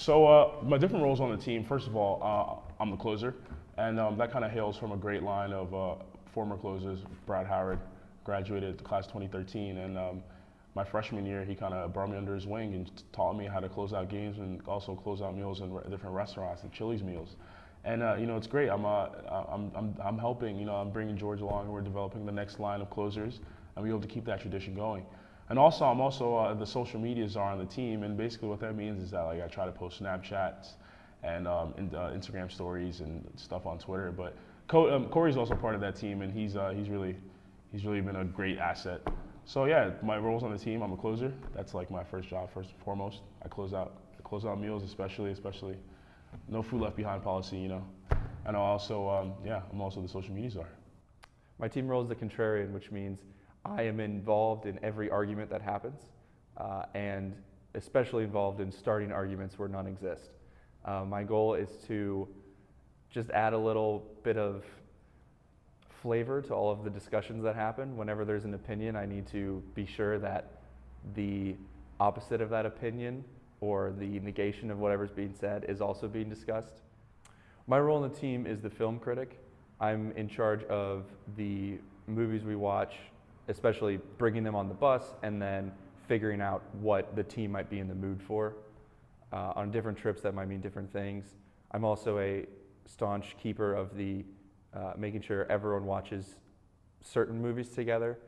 So my different roles on the team, first of all, I'm the closer, and that kind of hails from a great line of former closers. Brad Howard graduated the class 2013, and my freshman year, he kind of brought me under his wing and taught me how to close out games and also close out meals in different restaurants and Chili's meals. And it's great. I'm helping. I'm bringing George along, and we're developing the next line of closers, and we hope to keep that tradition going. And also, I'm also the social media czar on the team, and basically what that means is that I try to post Snapchats and Instagram stories and stuff on Twitter. But Corey's also part of that team, and he's really been a great asset. So yeah, my roles on the team, I'm a closer. That's like my first job, first and foremost. I close out meals, especially no food left behind policy, And I'm also the social media czar. My team role is the contrarian, which means I am involved in every argument that happens, and especially involved in starting arguments where none exist. My goal is to just add a little bit of flavor to all of the discussions that happen. Whenever there's an opinion, I need to be sure that the opposite of that opinion or the negation of whatever's being said is also being discussed. My role in the team is the film critic. I'm in charge of the movies we watch, especially bringing them on the bus and then figuring out what the team might be in the mood for. On different trips, that might mean different things. I'm also a staunch keeper of the making sure everyone watches certain movies together.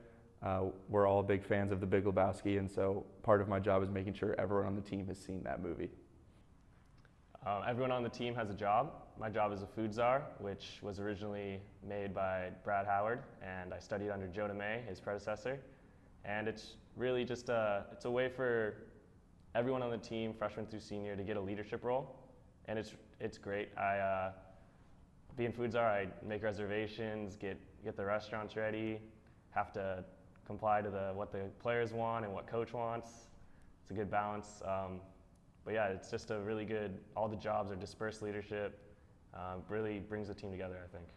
We're all big fans of The Big Lebowski, and so part of my job is making sure everyone on the team has seen that movie. Everyone on the team has a job. My job is a food czar, which was originally made by Brad Howard, and I studied under Joe DeMay, his predecessor. And it's really just it's a way for everyone on the team, freshman through senior, to get a leadership role, and it's great. Being food czar, I make reservations, get the restaurants ready, have to comply to what the players want and what coach wants. It's a good balance. But yeah, it's just a really good, all the jobs are dispersed leadership, really brings the team together, I think.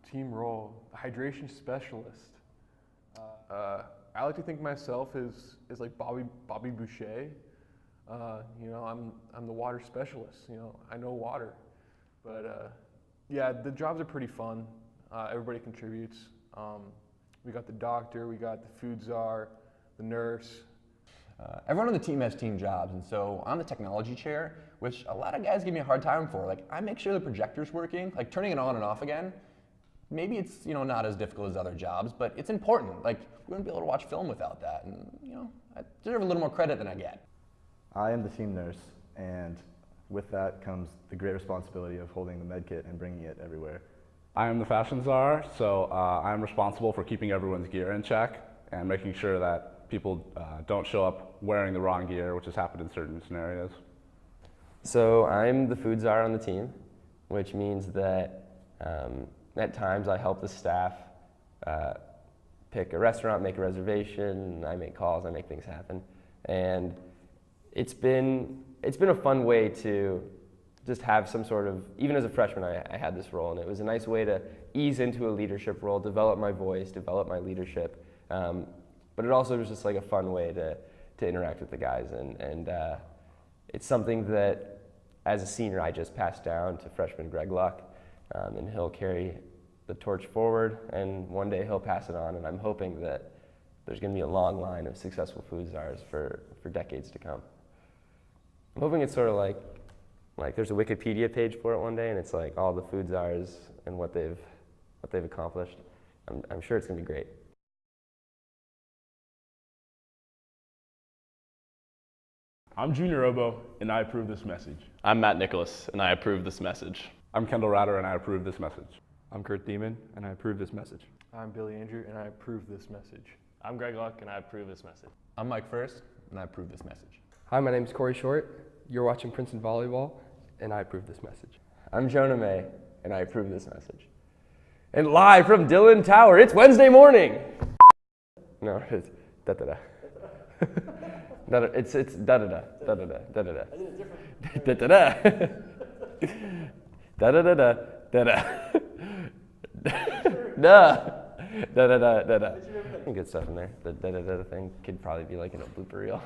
Team role, the hydration specialist. I like to think myself as like Bobby Boucher. I'm the water specialist. I know water, but yeah, the jobs are pretty fun. Everybody contributes. We got the doctor, we got the food czar, the nurse. Everyone on the team has team jobs, and so I'm the technology chair, which a lot of guys give me a hard time for. Like, I make sure the projector's working, like turning it on and off again. Maybe it's not as difficult as other jobs, but it's important. Like, we wouldn't be able to watch film without that, and I deserve a little more credit than I get. I am the team nurse, and with that comes the great responsibility of holding the med kit and bringing it everywhere. I am the fashion czar, so I'm responsible for keeping everyone's gear in check and making sure that people don't show up wearing the wrong gear, which has happened in certain scenarios. So I'm the food czar on the team, which means that at times I help the staff pick a restaurant, make a reservation, I make calls, I make things happen. And it's been a fun way to just have some sort of, even as a freshman I had this role, and it was a nice way to ease into a leadership role, develop my voice, develop my leadership. But it also was just like a fun way to interact with the guys, and it's something that as a senior I just passed down to freshman Greg Luck, and he'll carry the torch forward, and one day he'll pass it on, and I'm hoping that there's going to be a long line of successful food czars for decades to come. I'm hoping it's sort of like there's a Wikipedia page for it one day, and it's like all the food czars and what they've accomplished. I'm sure it's going to be great. I'm Junior Obo, and I approve this message. I'm Matt Nicholas, and I approve this message. I'm Kendall Ratter, and I approve this message. I'm Kurt Thiemann, and I approve this message. I'm Billy Andrew, and I approve this message. I'm Greg Luck, and I approve this message. I'm Mike First, and I approve this message. Hi, my name's Corey Short. You're watching Princeton Volleyball, and I approve this message. I'm Jonah May, and I approve this message. And live from Dillon Tower, it's Wednesday morning! No, it's da-da-da. It's da-da-da, da-da-da, da-da-da. Da-da-da. Da-da-da-da, da-da. Da-da-da, da-da. Some good stuff in there. The da-da-da thing could probably be like in a blooper reel.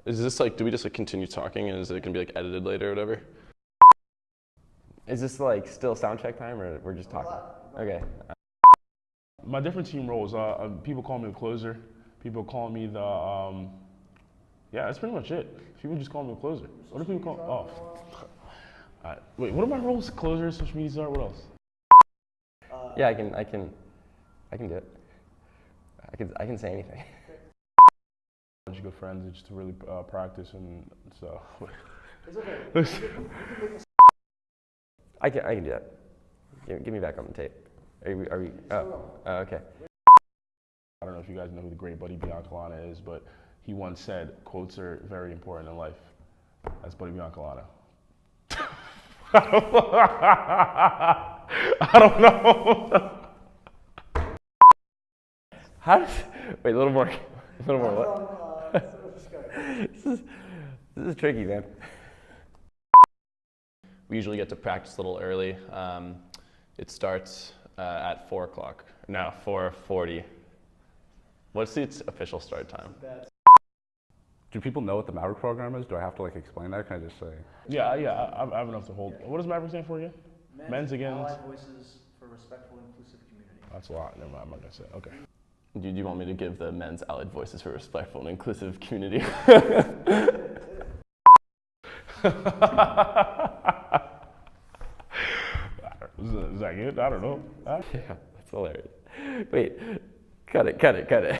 Is this like, do we just like continue talking and is it gonna be like edited later or whatever? Is this like still sound check time or we're just talking? Okay. My different team roles, people call me the closer. People call me the, yeah, that's pretty much it. People just call me the closer. What do people call, oh. Wait, what are my roles? Closer, social media star, what else? Yeah, I can do it. I can say anything. A bunch of good friends just to really practice and so. It's okay. I can do that. Give me back on the tape. Are we? Oh, okay. I don't know if you guys know who the great Buddy Biancalana is, but he once said, quotes are very important in life. That's Buddy Biancalana. I don't know. Wait, a little more. A little more what? This is tricky, man. We usually get to practice a little early. It starts at 4 o'clock. No, 4:40. What's the official start time? Do people know what the Maverick program is? Do I have to like explain that? Can I just say? Yeah, I have enough to hold. What does Maverick stand for again? Men's again. Allied Voices for Respectful Inclusive Community. That's a lot. Never mind. I'm not gonna say it. Okay. Do you want me to give the men's Allied Voices for Respectful and Inclusive Community? Is that good? I don't know. Yeah, that's hilarious. Wait, cut it.